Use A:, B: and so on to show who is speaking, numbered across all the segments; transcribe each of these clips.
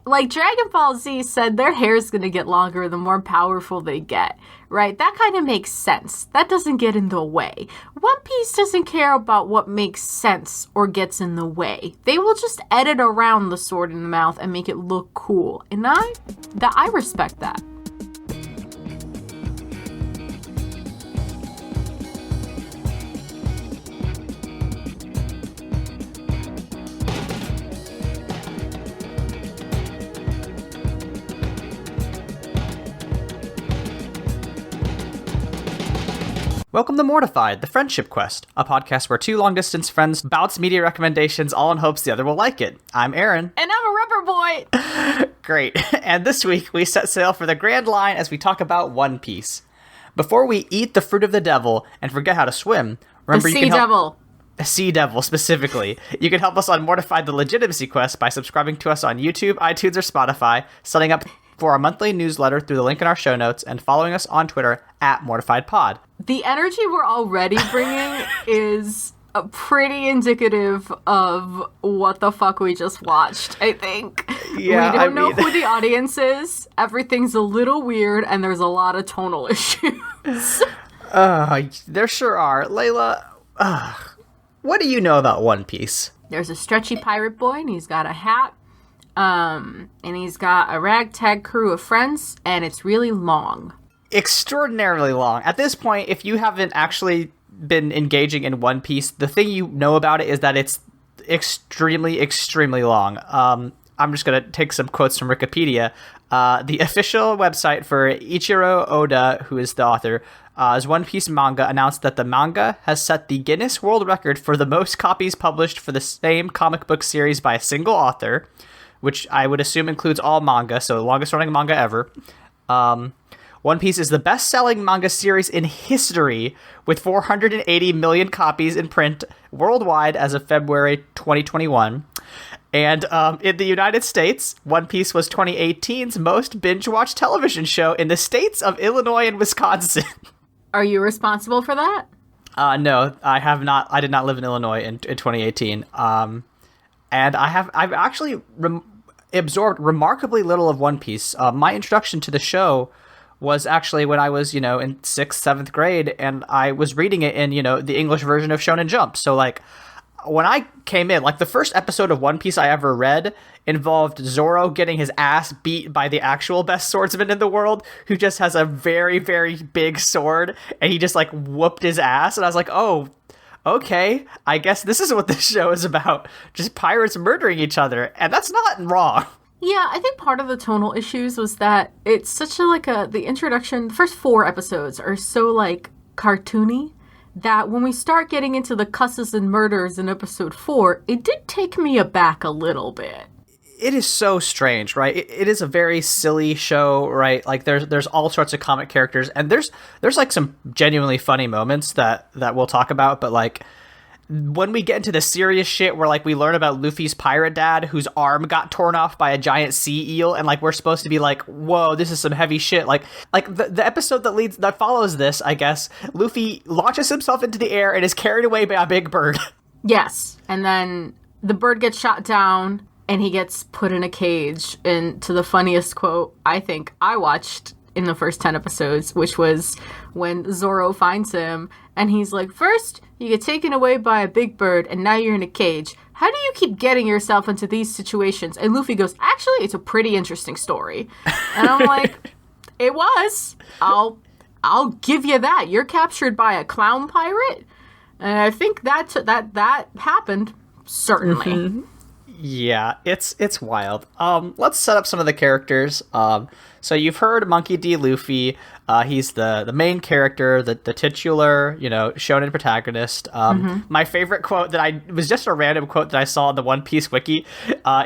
A: like Dragon Ball Z said, their hair is going to get longer the more powerful they get, right? That kind of makes sense. That doesn't get in the way. One Piece doesn't care about what makes sense or gets in the way. They will just edit around the sword in the mouth and make it look cool. And I respect that.
B: Welcome to Mortified, the Friendship Quest, a podcast where two long-distance friends bounce media recommendations all in hopes the other will like it. I'm Aaron.
A: And I'm a rubber boy!
B: Great. And this week, we set sail for the Grand Line as we talk about One Piece. Before we eat the fruit of the devil and forget how to swim, remember
A: the
B: Sea Devil, specifically. You can help us on Mortified the Legitimacy Quest by subscribing to us on YouTube, iTunes, or Spotify, setting up for our monthly newsletter through the link in our show notes, and following us on Twitter @MortifiedPod.
A: The energy we're already bringing is pretty indicative of what the fuck we just watched, I think.
B: Yeah,
A: we don't know who the audience is. Everything's a little weird, and there's a lot of tonal issues.
B: There sure are. Leyla, what do you know about One Piece?
A: There's a stretchy pirate boy, and he's got a hat. And he's got a ragtag crew of friends, and it's really long.
B: Extraordinarily long. At this point, if you haven't actually been engaging in One Piece, the thing you know about it is that it's extremely, extremely long. I'm just going to take some quotes from Wikipedia. The official website for Ichiro Oda, who is the author, is One Piece manga, announced that the manga has set the Guinness World Record for the most copies published for the same comic book series by a single author, which I would assume includes all manga, so the longest running manga ever. One Piece is the best-selling manga series in history, with 480 million copies in print worldwide as of February 2021. And in the United States, One Piece was 2018's most binge-watched television show in the states of Illinois and Wisconsin.
A: Are you responsible for that?
B: No, I have not. I did not live in Illinois in 2018. And I've actually absorbed remarkably little of One Piece. My introduction to the show was actually when I was, in 6th, 7th grade, and I was reading it in, the English version of Shonen Jump. So, like, when I came in, like, the first episode of One Piece I ever read involved Zoro getting his ass beat by the actual best swordsman in the world, who just has a very, very big sword, and he just, like, whooped his ass, and I was like, oh, okay, I guess this is what this show is about. Just pirates murdering each other, and that's not wrong.
A: Yeah, I think part of the tonal issues was that it's such the introduction, the first 4 episodes are so, like, cartoony that when we start getting into the cusses and murders in episode 4, it did take me aback a little bit.
B: It is so strange, right? It is a very silly show, right? Like, there's all sorts of comic characters, and there's like some genuinely funny moments that we'll talk about, but, like, when we get into the serious shit where, like, we learn about Luffy's pirate dad whose arm got torn off by a giant sea eel, and, like, we're supposed to be like, whoa, this is some heavy shit. Like the episode that follows this, I guess, Luffy launches himself into the air and is carried away by a big bird.
A: Yes, and then the bird gets shot down and he gets put in a cage. And to the funniest quote I think I watched in the first 10 episodes, which was when Zoro finds him and he's like, first you get taken away by a big bird and now you're in a cage. How do you keep getting yourself into these situations? And Luffy goes, actually, it's a pretty interesting story. And I'm like, it was. I'll give you that. You're captured by a clown pirate. And I think that happened, certainly.
B: Mm-hmm. Yeah, it's wild. Let's set up some of the characters. So you've heard Monkey D. Luffy. He's the main character, the titular, shonen protagonist. My favorite quote it was just a random quote that I saw in the One Piece wiki,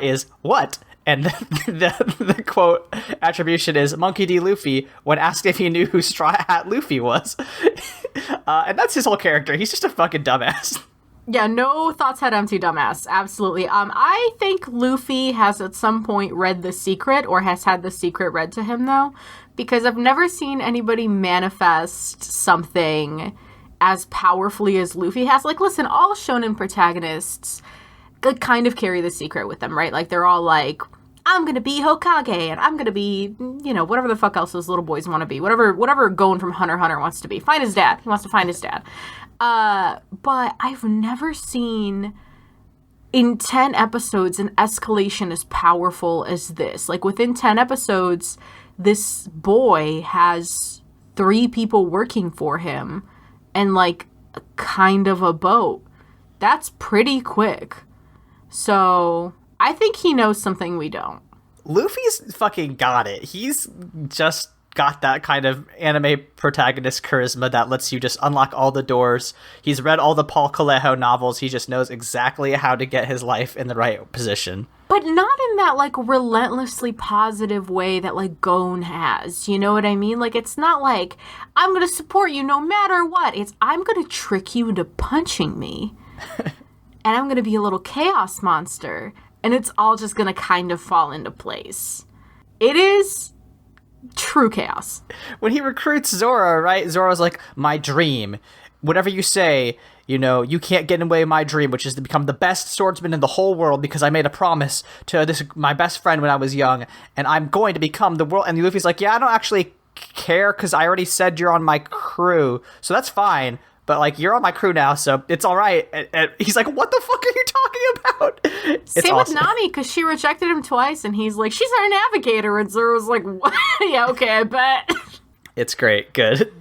B: is "What?" And the quote attribution is Monkey D. Luffy when asked if he knew who Straw Hat Luffy was. And that's his whole character. He's just a fucking dumbass.
A: Yeah, no thoughts had empty dumbass. Absolutely. I think Luffy has at some point read The Secret, or has had The Secret read to him, though, because I've never seen anybody manifest something as powerfully as Luffy has. Like, listen, all shonen protagonists kind of carry The Secret with them, right? Like, they're all like, I'm gonna be Hokage, and I'm gonna be, whatever the fuck else those little boys want to be. Whatever Gon from Hunter x Hunter wants to be. Find his dad. He wants to find his dad. But I've never seen in 10 episodes an escalation as powerful as this. Like, within 10 episodes, this boy has 3 people working for him and, like, kind of a boat. That's pretty quick. So, I think he knows something we don't.
B: Luffy's fucking got it. He's just got that kind of anime protagonist charisma that lets you just unlock all the doors. He's read all the Paul Coelho novels. He just knows exactly how to get his life in the right position.
A: But not in that, like, relentlessly positive way that, like, Gon has. You know what I mean? Like, it's not like, I'm going to support you no matter what. It's, I'm going to trick you into punching me. And I'm going to be a little chaos monster. And it's all just going to kind of fall into place. It is true chaos.
B: When he recruits Zoro, right? Zoro's like, my dream. Whatever you say, you can't get in the way of my dream, which is to become the best swordsman in the whole world because I made a promise to my best friend when I was young, and I'm going to become the world. And Luffy's like, yeah, I don't actually care because I already said you're on my crew, so that's fine. But, like, you're on my crew now, so it's all right. And he's like, what the fuck are you talking about?
A: Same awesome. With Nami, because she rejected him twice, and he's like, she's our navigator. And Zoro's like, what? Yeah, okay, I bet.
B: It's great. Good.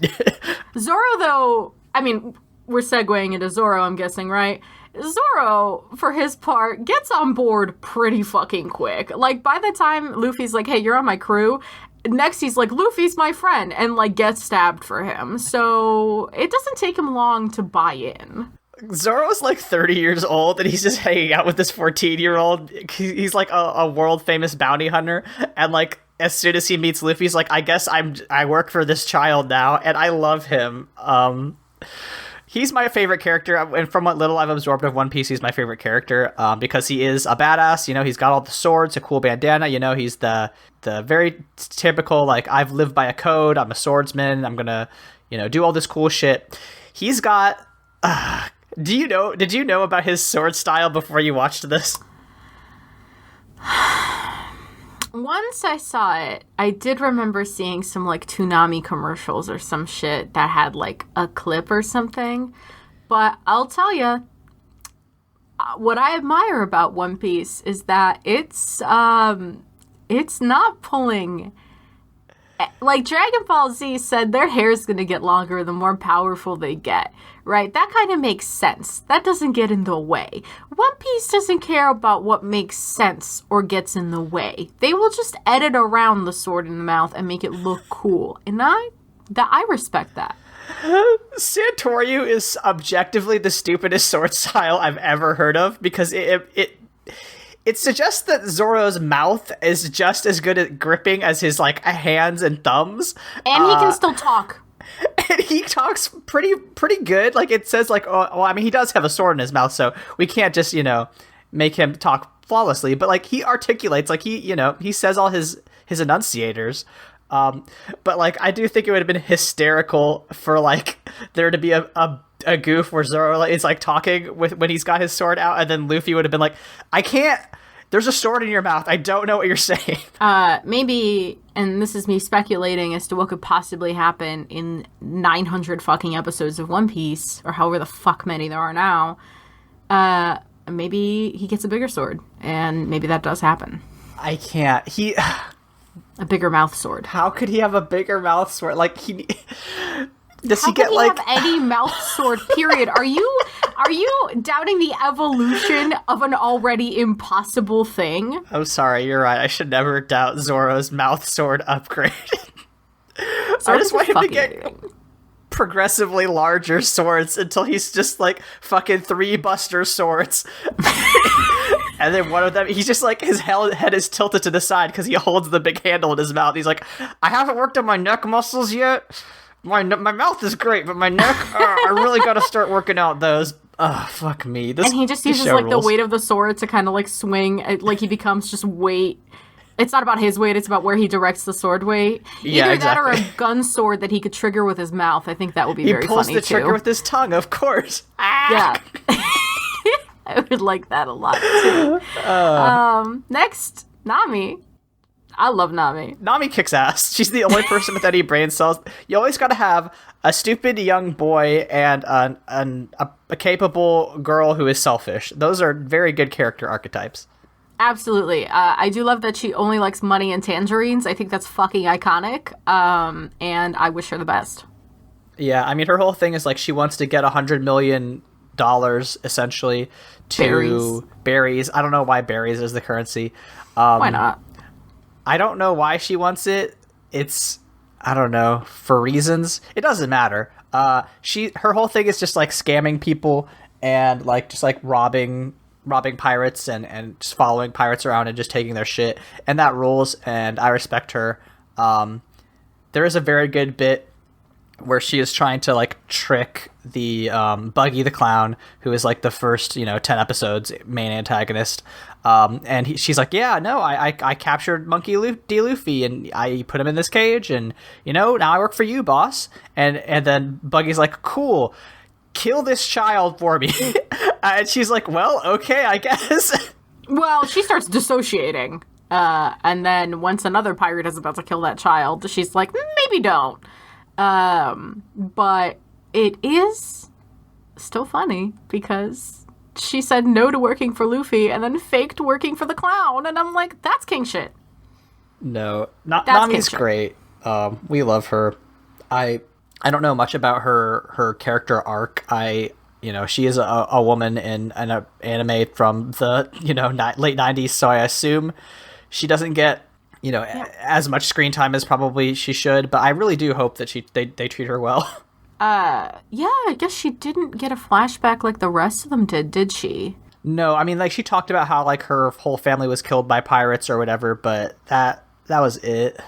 A: Zoro, though, I mean, we're segueing into Zoro, I'm guessing, right? Zoro, for his part, gets on board pretty fucking quick. Like, by the time Luffy's like, hey, you're on my crew, next he's like, Luffy's my friend, and, like, gets stabbed for him. So it doesn't take him long to buy in.
B: Zoro's like 30 years old, and he's just hanging out with this 14-year-old. He's like a world-famous bounty hunter, and, like, as soon as he meets Luffy, he's like, I guess I work for this child now, and I love him. He's my favorite character, and from what little I've absorbed of One Piece, he's my favorite character, because he is a badass. He's got all the swords, a cool bandana. He's the very typical, like, I've lived by a code, I'm a swordsman, I'm gonna, do all this cool shit. He's got, did you know about his sword style before you watched this?
A: Once I saw it, I did remember seeing some, like, Toonami commercials or some shit that had, like, a clip or something. But I'll tell you, what I admire about One Piece is that it's not pulling. Like, Dragon Ball Z said, their hair's gonna get longer the more powerful they get, right? That kind of makes sense. That doesn't get in the way. One Piece doesn't care about what makes sense or gets in the way. They will just edit around the sword in the mouth and make it look cool. And I respect that.
B: Santoryu is objectively the stupidest sword style I've ever heard of, because it suggests that Zoro's mouth is just as good at gripping as his, like, hands and thumbs.
A: And he can still talk.
B: And he talks pretty good. Like, it says, like, he does have a sword in his mouth, so we can't just, make him talk flawlessly. But, like, he articulates, like, he says all his enunciators. But, like, I do think it would have been hysterical for, like, there to be a goof where Zoro is, like, talking when he's got his sword out, and then Luffy would have been like, I can't, there's a sword in your mouth, I don't know what you're saying.
A: Maybe, and this is me speculating as to what could possibly happen in 900 fucking episodes of One Piece, or however the fuck many there are now, maybe he gets a bigger sword, and maybe that does happen.
B: I can't,
A: a bigger mouth sword.
B: How could he have a bigger mouth sword? Like, does
A: How
B: he get,
A: he
B: like,
A: have any mouth sword, period? Are you doubting the evolution of an already impossible thing?
B: I'm sorry, you're right. I should never doubt Zoro's mouth sword upgrade. I just want him to get progressively larger swords until he's just, like, fucking 3 Buster swords. And then one of them, he's just, like, his head is tilted to the side because he holds the big handle in his mouth. He's like, I haven't worked on my neck muscles yet. My mouth is great, but my neck, I really got to start working out those. Fuck me.
A: And he just uses, like, the weight of the sword to kind of, like, swing. Like, he becomes just weight. It's not about his weight, it's about where he directs the sword weight.
B: Yeah,
A: Either
B: exactly.
A: that or a gun sword that he could trigger with his mouth. I think that would be very funny, too.
B: He pulls the trigger with his tongue, of course.
A: Yeah. I would like that a lot, too. Next Nami. I love Nami.
B: Nami kicks ass. She's the only person with any brain cells. You always got to have a stupid young boy and a capable girl who is selfish. Those are very good character archetypes.
A: Absolutely. I do love that she only likes money and tangerines. I think that's fucking iconic. And I wish her the best.
B: Yeah, I mean, her whole thing is like she wants to get $100 million essentially to berries. I don't know why berries is the currency.
A: Why not?
B: I don't know why she wants it. It's, I don't know, for reasons. It doesn't matter. Her whole thing is just like scamming people and like just like robbing pirates and just following pirates around and just taking their shit. And that rules, and I respect her. There is a very good bit where she is trying to like trick the Buggy the Clown, who is like the first 10 episodes main antagonist, and she's like, yeah, no, I captured Monkey D. Luffy and I put him in this cage, and now I work for you, boss. And then Buggy's like, cool, kill this child for me. And she's like, well, okay, I guess.
A: Well, she starts dissociating, and then once another pirate is about to kill that child, she's like, maybe don't. But it is still funny because she said no to working for Luffy and then faked working for the clown. And I'm like, that's king shit.
B: No, Nami's great. We love her. I don't know much about her character arc. She is a woman in an anime from the, late 90s. So I assume she doesn't get as much screen time as probably she should, but I really do hope that they treat her well.
A: Yeah, I guess she didn't get a flashback like the rest of them did she?
B: No, I mean, like, she talked about how, like, her whole family was killed by pirates or whatever, but that was it.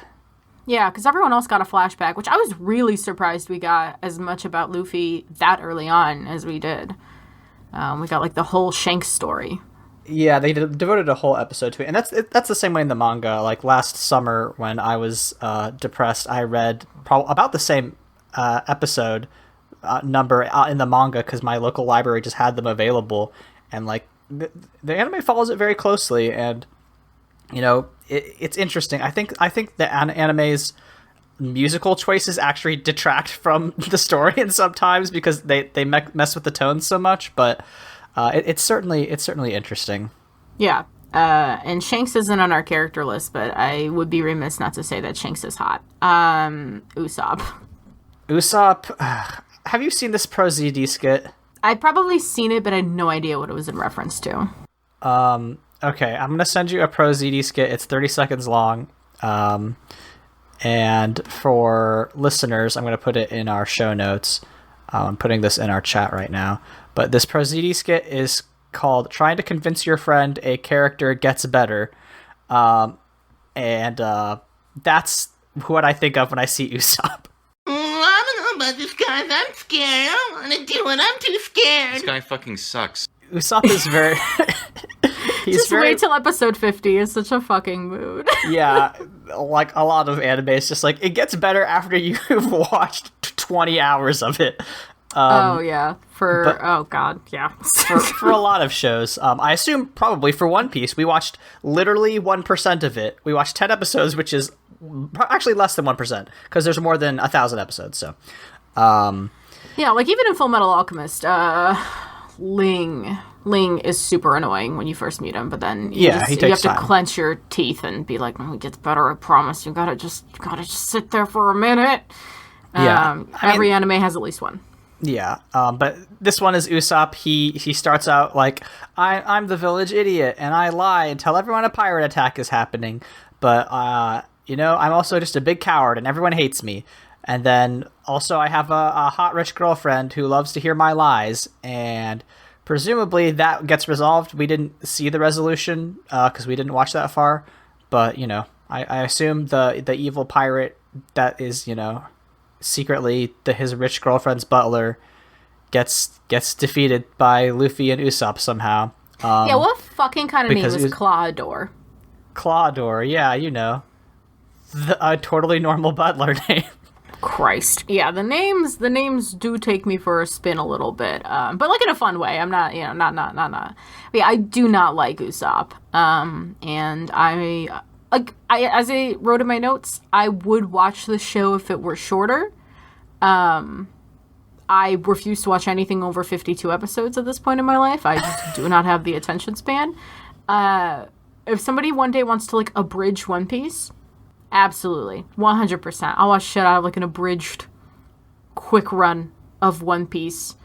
A: Yeah, because everyone else got a flashback, which I was really surprised we got as much about Luffy that early on as we did. We got, like, the whole Shanks story.
B: Yeah, they devoted a whole episode to it, and that's the same way in the manga. Like last summer when I was depressed, I read about the same episode number in the manga because my local library just had them available, and like the anime follows it very closely, and it's interesting. I think the anime's musical choices actually detract from the story, and sometimes because they mess with the tone so much, but. It's certainly interesting. Yeah,
A: and Shanks isn't on our character list, but I would be remiss not to say that Shanks is hot. Usopp.
B: Have you seen this Pro ZD skit?
A: I'd probably seen it, but I had no idea what it was in reference to.
B: Okay, I'm gonna send you a Pro ZD skit. It's 30 seconds long. And for listeners, I'm gonna put it in our show notes. I'm putting this in our chat right now. But this Pro ZD skit is called Trying to Convince Your Friend a Character Gets Better. And that's what I think of when I see Usopp.
C: I don't know about this guy. I'm scared. I don't want to do it. I'm too scared.
D: This guy fucking sucks.
B: Usopp is very...
A: wait till episode 50 is such a fucking mood.
B: Yeah, like a lot of anime, it's just like, it gets better after you've watched 20 hours of it.
A: Oh god, yeah.
B: for a lot of shows, I assume probably for One Piece, we watched literally 1% of it. We watched 10 episodes, which is actually less than 1%, because there's more than 1,000 episodes, so.
A: Yeah, like even in Full Metal Alchemist, Ling is super annoying when you first meet him, but then you have to clench your teeth and be like, it gets better, I promise. You gotta just sit there for a minute. Every anime has at least one.
B: Yeah, but this one is Usopp. He starts out like, I'm the village idiot, and I lie and tell everyone a pirate attack is happening, but, I'm also just a big coward, and everyone hates me. And then, also, I have a hot, rich girlfriend who loves to hear my lies, and presumably that gets resolved. We didn't see the resolution, because we didn't watch that far, but, I assume the evil pirate that is, secretly his rich girlfriend's butler gets defeated by Luffy and Usopp somehow.
A: What fucking kind of name is Clawdor?
B: Clawdor, yeah, a totally normal butler name.
A: Christ. Yeah, the names do take me for a spin a little bit. But like in a fun way. I'm not, not. But yeah, I do not like Usopp. And as I wrote in my notes, I would watch the show if it were shorter. I refuse to watch anything over 52 episodes at this point in my life. I just do not have the attention span. If somebody one day wants to like abridge One Piece, absolutely, 100%. I'll watch shit out of like an abridged quick run of One Piece,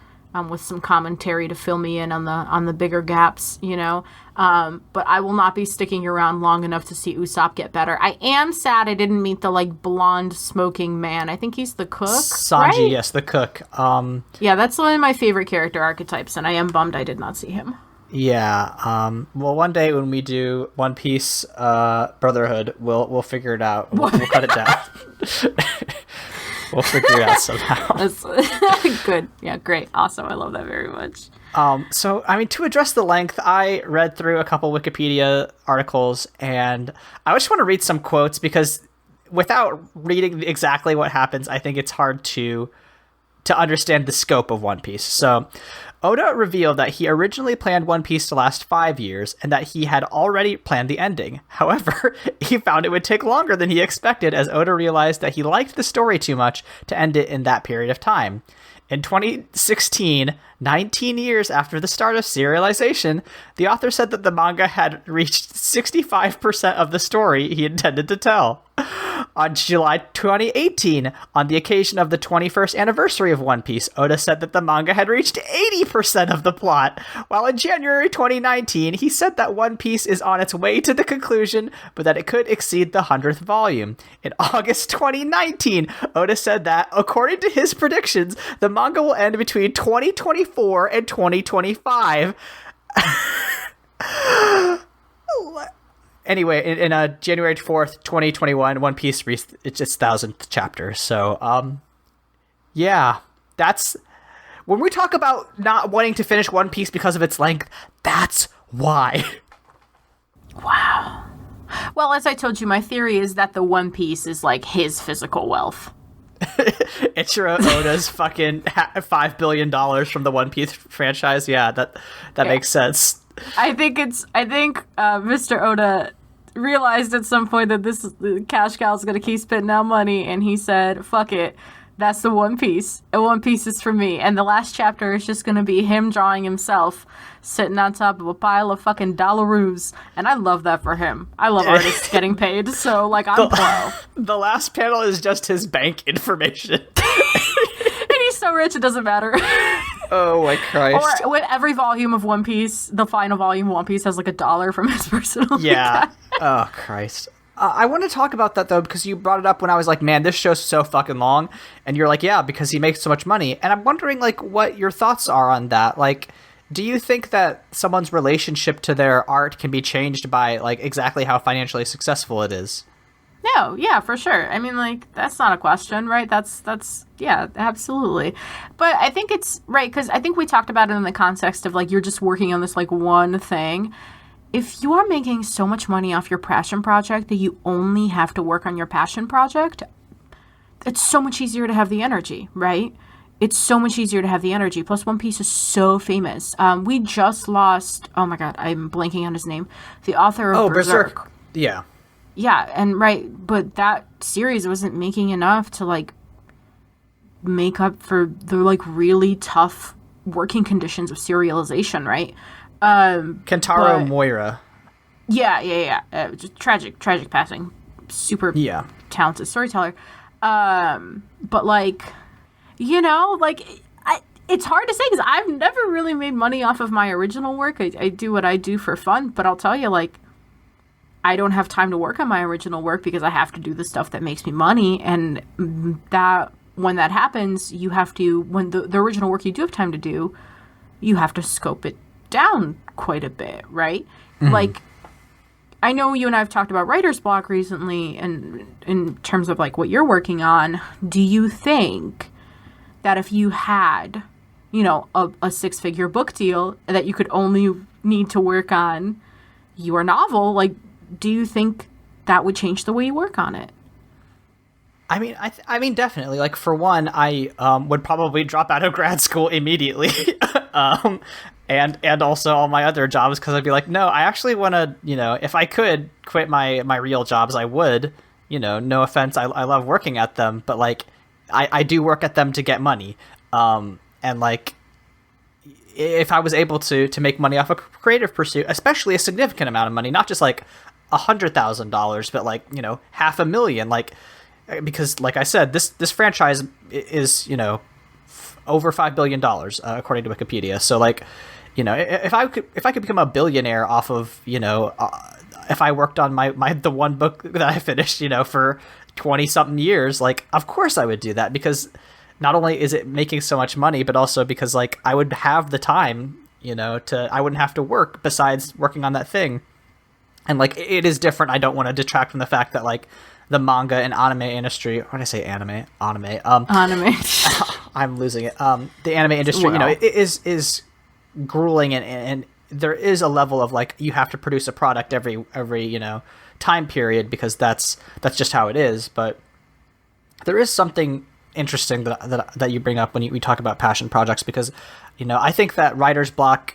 A: with some commentary to fill me in on the bigger gaps, But I will not be sticking around long enough to see Usopp get better. I am sad I didn't meet the like blonde smoking man. I think he's the cook.
B: Sanji,
A: right?
B: yes, the cook.
A: Yeah, that's one of my favorite character archetypes, and I am bummed I did not see him.
B: Yeah. Well, one day when we do One Piece Brotherhood, we'll figure it out. We'll cut it down. We'll figure it out somehow.
A: That's good. Yeah, great. Awesome. I love that very much.
B: So, I mean, to address the length, I read through a couple Wikipedia articles, and I just want to read some quotes because without reading exactly what happens, I think it's hard to understand the scope of One Piece. So, Oda revealed that he originally planned One Piece to last 5 years and that he had already planned the ending. However, he found it would take longer than he expected as Oda realized that he liked the story too much to end it in that period of time. In 2016, 19 years after the start of serialization, the author said that the manga had reached 65% of the story he intended to tell. On July 2018, on the occasion of the 21st anniversary of One Piece, Oda said that the manga had reached 80% of the plot, while in January 2019, he said that One Piece is on its way to the conclusion, but that it could exceed the 100th volume. In August 2019, Oda said that, according to his predictions, the manga will end between 2024 and 2025. Anyway, in January 4th, 2021, One Piece reached its 1,000th chapter. So, yeah, that's... When we talk about not wanting to finish One Piece because of its length, that's why.
A: Wow. Well, as I told you, my theory is that the One Piece is like his physical wealth.
B: Ichiro Oda's fucking $5 billion from the One Piece franchise. Yeah, that makes sense.
A: I think Mr. Oda realized at some point that the cash cow is going to keep spitting out money, and he said, fuck it, that's the One Piece, and One Piece is for me. And the last chapter is just going to be him drawing himself sitting on top of a pile of fucking dollaroos, and I love that for him. I love artists getting paid, so like I'm pro.
B: The last panel is just his bank information.
A: And he's so rich it doesn't matter.
B: Oh my Christ.
A: Or with every volume of One Piece, the final volume of One Piece has like $1 from his personal
B: account. Oh Christ. I want to talk about that though, because you brought it up when I was like, man, this show's so fucking long. And you're like, yeah, because he makes so much money. And I'm wondering like what your thoughts are on that. Like, do you think that someone's relationship to their art can be changed by like exactly how financially successful it is?
A: No, yeah, for sure. I mean, like, that's not a question, right? That's yeah, absolutely. But I think it's right, because I think we talked about it in the context of, like, you're just working on this, like, one thing. If you are making so much money off your passion project that you only have to work on your passion project, it's so much easier to have the energy, right? It's so much easier to have the energy. Plus, One Piece is so famous. We just lost, oh my god, I'm blanking on his name, the author of Berserk.
B: Yeah.
A: Yeah, and right, but that series wasn't making enough to, like, make up for the, like, really tough working conditions of serialization, right?
B: Kentaro Moira.
A: Yeah. Just tragic passing. Super talented storyteller. But, like, you know, like, it's hard to say because I've never really made money off of my original work. I do what I do for fun, but I'll tell you, like, I don't have time to work on my original work because I have to do the stuff that makes me money. And that when that happens, you have to, when the original work you do have time to do, you have to scope it down quite a bit, right? Mm-hmm. Like, I know you and I have talked about writer's block recently, and in terms of like what you're working on, do you think that if you had, you know, a 6-figure book deal that you could only need to work on your novel, like, do you think that would change the way you work on it?
B: I mean, definitely. Like, for one, I would probably drop out of grad school immediately, um, and also all my other jobs, because I'd be like, no, I actually want to, if I could quit my real jobs, I would. No offense, I love working at them, but like, I do work at them to get money, and like, if I was able to make money off a creative pursuit, especially a significant amount of money, not just like $100,000, but like $500,000, like. Because, like I said, this franchise is, over $5 billion, according to Wikipedia. So, like, if I could become a billionaire off of, if I worked on the one book that I finished, for 20-something years, like, of course I would do that, because not only is it making so much money, but also because, like, I would have the time, I wouldn't have to work besides working on that thing. And, like, it is different. I don't want to detract from the fact that, like, the manga and anime industry, when I say anime,
A: Anime.
B: I'm losing it. The anime industry, it is grueling, and there is a level of like, you have to produce a product every time period, because that's just how it is. But there is something interesting that you bring up when we talk about passion projects, because I think that writer's block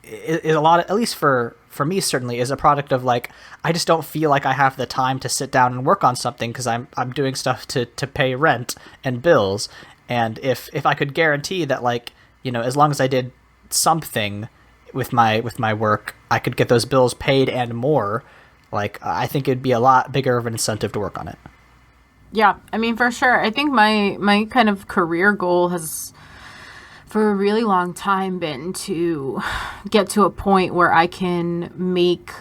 B: is a lot, at least for me certainly, is a product of like, I just don't feel like I have the time to sit down and work on something, because I'm doing stuff to pay rent and bills. And if I could guarantee that, like, as long as I did something with my work, I could get those bills paid and more, like, I think it'd be a lot bigger of an incentive to work on it.
A: Yeah, I mean, for sure. I think my kind of career goal has, for a really long time, been to get to a point where I can make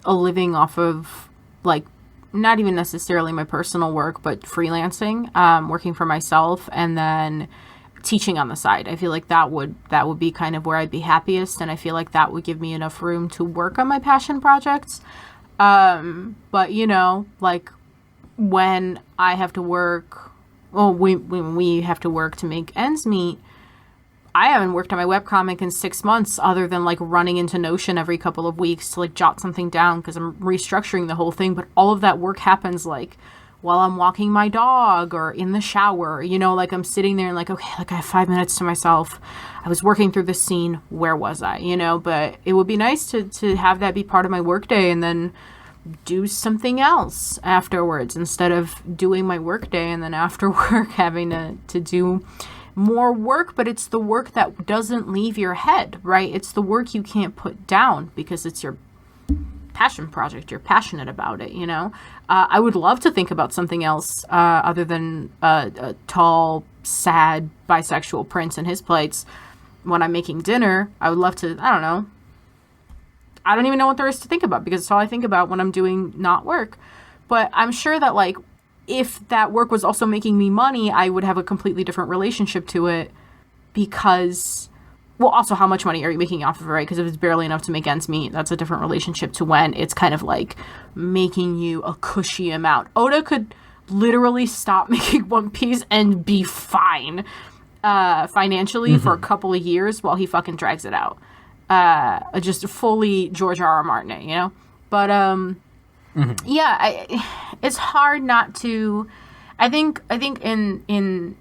A: a living off of, like, not even necessarily my personal work, but freelancing, working for myself, and then teaching on the side. I feel like that would be kind of where I'd be happiest, and I feel like that would give me enough room to work on my passion projects. But like, when I have to work, when we have to work to make ends meet, I haven't worked on my webcomic in 6 months, other than like running into Notion every couple of weeks to like jot something down, because I'm restructuring the whole thing. But all of that work happens like while I'm walking my dog or in the shower, like I'm sitting there and like, okay, like I have 5 minutes to myself. I was working through this scene. Where was I? But it would be nice to have that be part of my workday, and then do something else afterwards, instead of doing my workday and then after work having to do more work. But it's the work that doesn't leave your head, right? It's the work you can't put down, because it's your passion project. You're passionate about it, I would love to think about something else other than a tall, sad, bisexual prince and his plates when I'm making dinner. I would love to, I don't know. I don't even know what there is to think about, because it's all I think about when I'm doing not work. But I'm sure that, like, if that work was also making me money, I would have a completely different relationship to it, because, well, also how much money are you making off of it, right? Because if it's barely enough to make ends meet, that's a different relationship to when it's kind of like making you a cushy amount. Oda could literally stop making One Piece and be fine financially for a couple of years while he fucking drags it out. Just fully George R.R. Martin it, But, yeah, it's hard not to, I think in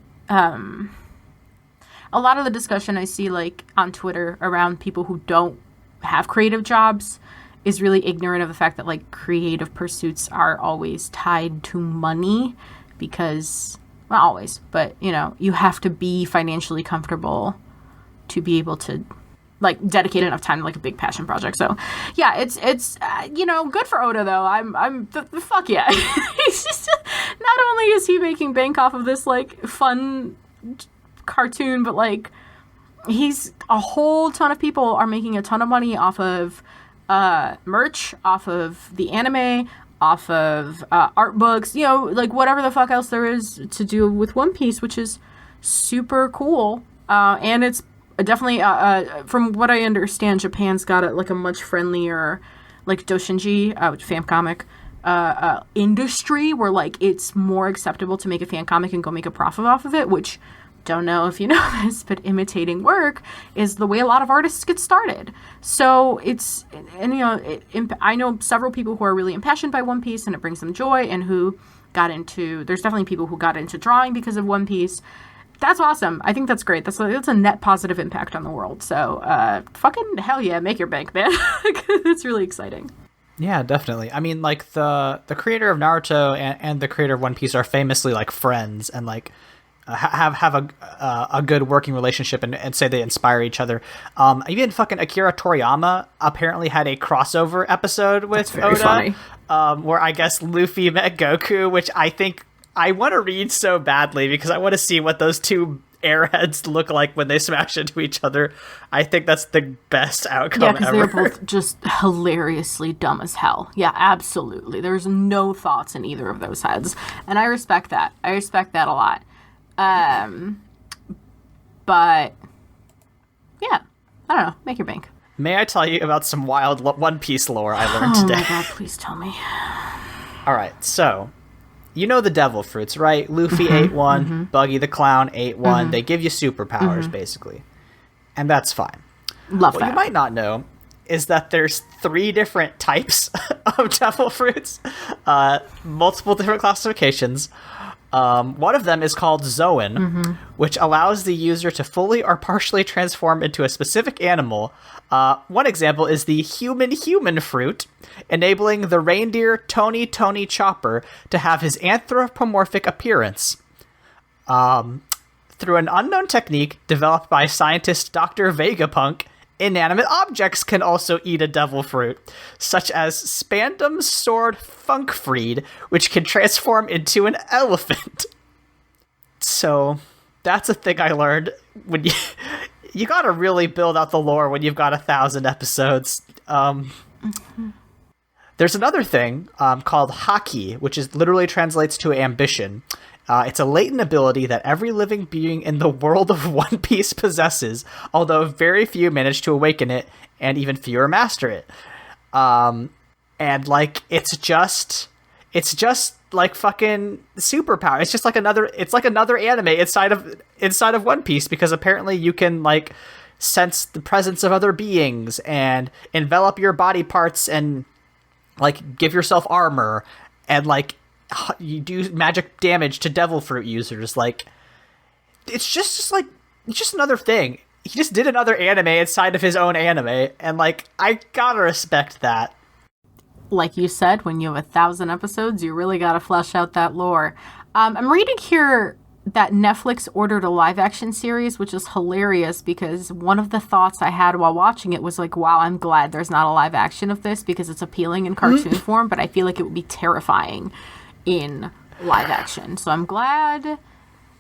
A: a lot of the discussion I see, like, on Twitter around people who don't have creative jobs is really ignorant of the fact that, like, creative pursuits are always tied to money, because, not always, but, you have to be financially comfortable to be able to, like, dedicate enough time to, like, a big passion project. So yeah, it's good for Oda, though. I'm fuck yeah. He's just, not only is he making bank off of this, like, fun cartoon, but, like, he's, a whole ton of people are making a ton of money off of merch, off of the anime, off of art books, like, whatever the fuck else there is to do with One Piece, which is super cool. And it's definitely, from what I understand, Japan's got a much friendlier, like, doshinji, fan comic, industry, where, like, it's more acceptable to make a fan comic and go make a profit off of it, which don't know if you know this, but imitating work is the way a lot of artists get started. So it's, and you know, I know several people who are really impassioned by One Piece and it brings them joy, and who got into, there's definitely people who got into drawing because of One Piece. That's awesome. I think that's great. That's a net positive impact on the world. So fucking hell yeah, make your bank, man. It's really exciting.
B: Yeah, definitely. I mean, like the creator of Naruto and the creator of One Piece are famously like friends, and like have a good working relationship, and say they inspire each other. Even fucking Akira Toriyama apparently had a crossover episode with Oda,
A: funny.
B: Where I guess Luffy met Goku, which I think I want to read so badly because I want to see what those two airheads look like when they smash into each other. I think that's the best outcome ever.
A: Yeah, because they're both just hilariously dumb as hell. Yeah, absolutely. There's no thoughts in either of those heads. And I respect that. I respect that a lot. But, yeah, I don't know. Make your bank.
B: May I tell you about some wild One Piece lore I learned today?
A: Oh my god, please tell me.
B: All right, so you know the devil fruits, right? Luffy ate one, Buggy the Clown ate one. They give you superpowers, basically. And that's fine.
A: Love
B: What
A: that.
B: you might not know is that there's 3 different types of devil fruits, multiple different classifications. One of them is called Zoan, which allows the user to fully or partially transform into a specific animal. One example is the human fruit, enabling the reindeer Tony Chopper to have his anthropomorphic appearance. Through an unknown technique developed by scientist Dr. Vegapunk, inanimate objects can also eat a devil fruit, such as Spandam's sword Funkfried, which can transform into an elephant. So, that's a thing I learned. When you gotta really build out the lore when you've got 1,000 episodes. There's another thing called Haki, which is literally translates to ambition. It's a latent ability that every living being in the world of One Piece possesses, although very few manage to awaken it, and even fewer master it. And like it's just like fucking superpower. It's just like another anime inside of One Piece, because apparently you can like sense the presence of other beings and envelop your body parts and like give yourself armor, and like you do magic damage to devil fruit users. Like it's just another thing. He just did another anime inside of his own anime, and like I gotta respect that.
A: Like you said, when you have 1,000 episodes, you really gotta flesh out that lore. I'm reading here that Netflix ordered a live-action series, which is hilarious, because one of the thoughts I had while watching it was like, wow, I'm glad there's not a live-action of this, because it's appealing in cartoon form, but I feel like it would be terrifying in live-action. So I'm glad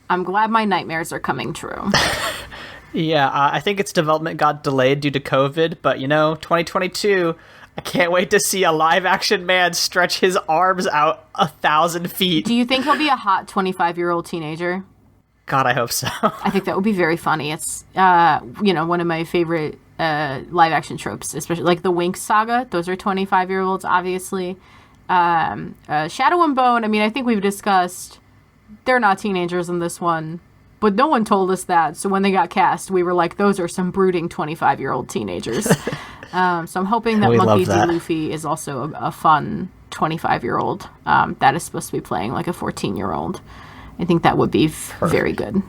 A: my nightmares are coming true.
B: Yeah, I think its development got delayed due to COVID, but 2022... I can't wait to see a live-action man stretch his arms out 1,000 feet.
A: Do you think he'll be a hot 25-year-old teenager?
B: God, I hope so.
A: I think that would be very funny. It's, one of my favorite live-action tropes, especially like the Winx saga. Those are 25-year-olds, obviously. Shadow and Bone, I mean, I think we've discussed they're not teenagers in this one, but no one told us that. So when they got cast, we were like, those are some brooding 25-year-old teenagers. So I'm hoping that Monkey D. Luffy is also a fun 25-year-old that is supposed to be playing like a 14-year-old. I think that would be very good.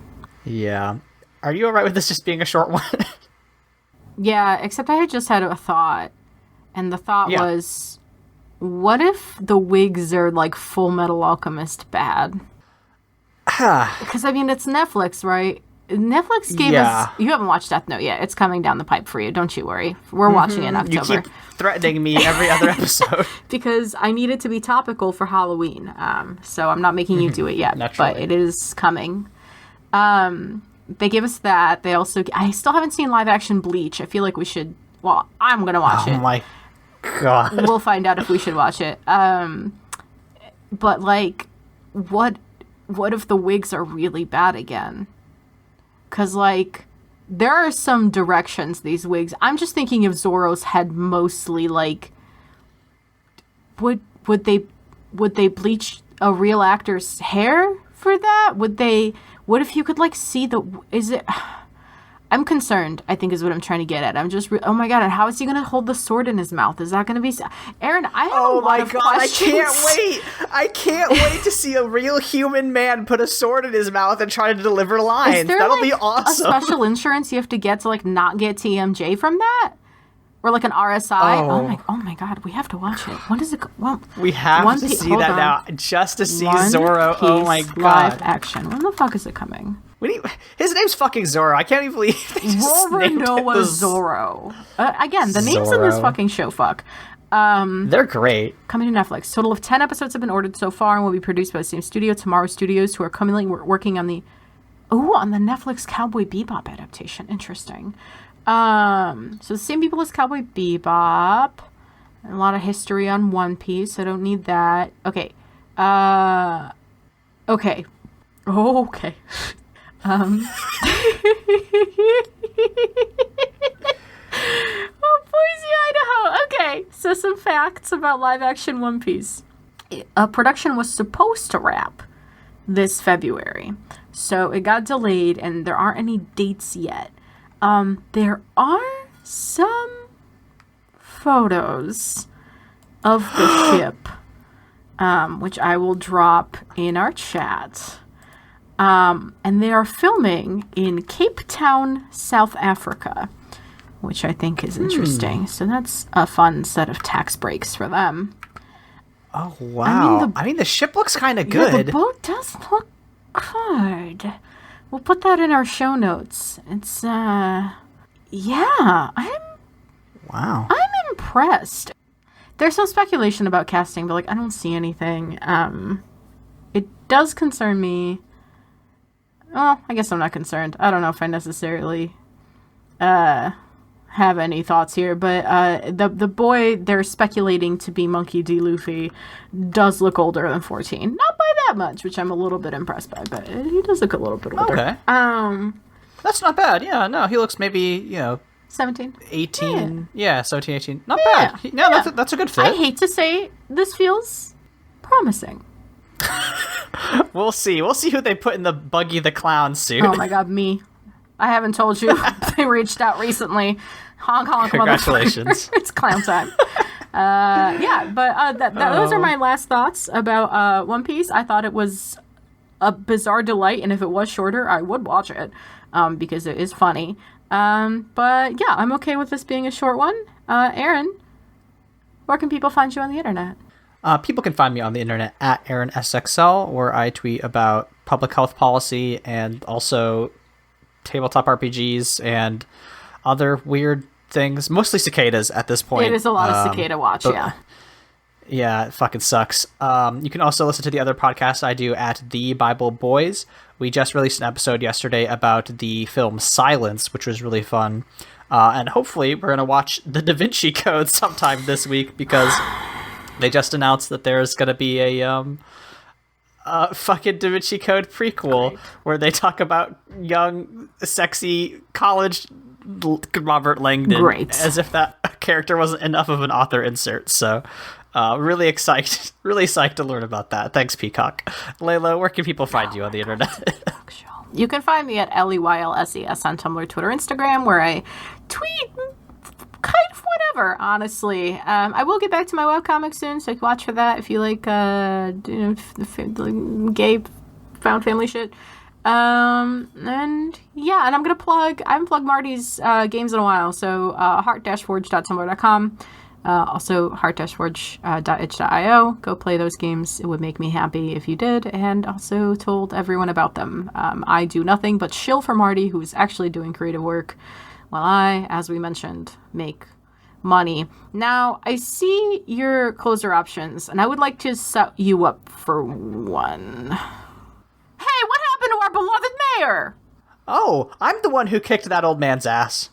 B: Yeah. Are you all right with this just being a short one?
A: Yeah, except I had just had a thought. And the thought was, what if the wigs are like Full Metal Alchemist bad? Because, I mean, it's Netflix, right? Netflix gave us... You haven't watched Death Note yet. It's coming down the pipe for you. Don't you worry. We're watching it in October.
B: You keep threatening me every other episode.
A: Because I need it to be topical for Halloween. So I'm not making you do it yet. Naturally. But it is coming. They give us that. They also... I still haven't seen live-action Bleach. I feel like we should... Well, I'm going to watch it.
B: Oh, my God.
A: We'll find out if we should watch it. But, like, what if the wigs are really bad again? Because, like, there are some directions these wigs... I'm just thinking of Zoro's head mostly, like... Would they bleach a real actor's hair for that? Would What if you could like see is it? I'm concerned, I think is what I'm trying to get at. I'm just, oh my God, and how is he going to hold the sword in his mouth? Is that going to be, Aaron, I have a lot of questions.
B: I can't wait to see a real human man put a sword in his mouth and try to deliver lines. That'll be awesome.
A: A special insurance you have to get to like not get TMJ from that? Or like an RSI? Oh my God, we have to watch it. When does it go? Well,
B: we have to see that now just to see Zoro. Oh my God.
A: Live action. When the fuck is it coming?
B: His name's fucking Zoro. I can't even believe they just named it
A: Zoro. Again, the names in this fucking show fuck.
B: They're great.
A: Coming to Netflix. Total of 10 episodes have been ordered so far and will be produced by the same studio, Tomorrow Studios, who are currently working on the Netflix Cowboy Bebop adaptation. Interesting. So the same people as Cowboy Bebop. A lot of history on One Piece. I don't need that. Okay. Okay. Okay. Boise, Idaho. Okay, so some facts about live action One Piece. Production was supposed to wrap this February, so it got delayed, and there aren't any dates yet. There are some photos of the ship, which I will drop in our chat. And they are filming in Cape Town, South Africa, which I think is interesting. So that's a fun set of tax breaks for them.
B: Oh, wow. I mean, the ship looks kind of good.
A: Yeah, the boat does look good. We'll put that in our show notes. It's, I'm impressed. There's some speculation about casting, but, I don't see anything. It does concern me. Well, I guess I'm not concerned. I don't know if I necessarily have any thoughts here, but the boy they're speculating to be Monkey D. Luffy does look older than 14. Not by that much, which I'm a little bit impressed by, but he does look a little bit older.
B: Okay. That's not bad. Yeah, no, he looks maybe,
A: 17.
B: 18. Yeah, 17, 18. Not bad. Yeah, that's a good fit.
A: I hate to say this feels promising.
B: We'll see. We'll see who they put in the Buggy the Clown suit.
A: Oh my God, me. I haven't told you. They reached out recently. Honk, honk,
B: congratulations.
A: It's clown time. Those are my last thoughts about One Piece. I thought it was a bizarre delight, and if it was shorter, I would watch it because it is funny. But yeah, I'm okay with this being a short one. Aaron, where can people find you on the internet?
B: People can find me on the internet at AaronSXL, where I tweet about public health policy and also tabletop RPGs and other weird things. Mostly cicadas at this point.
A: It is a lot of cicada watch, yeah.
B: Yeah, it fucking sucks. You can also listen to the other podcasts I do at The Bible Boys. We just released an episode yesterday about the film Silence, which was really fun. And hopefully we're going to watch The Da Vinci Code sometime this week because they just announced that there's going to be a fucking Da Vinci Code prequel where they talk about young, sexy college Robert Langdon as if that character wasn't enough of an author insert. So really psyched to learn about that. Thanks, Peacock. Leyla, where can people find you on the internet?
A: You can find me at LEYLSES on Tumblr, Twitter, Instagram, where I tweet kind of whatever, honestly. I will get back to my webcomic soon, so you can watch for that if you like gay found family shit. And I'm gonna plug, I haven't plugged Marty's games in a while, so heart-forge.tumblr.com, also heart-forge.itch.io. Go play those games. It would make me happy if you did, and also told everyone about them. I do nothing but shill for Marty, who's actually doing creative work, while I, as we mentioned, make money. Now, I see your closer options, and I would like to set you up for one. Hey, what happened to our beloved mayor?
B: Oh, I'm the one who kicked that old man's ass.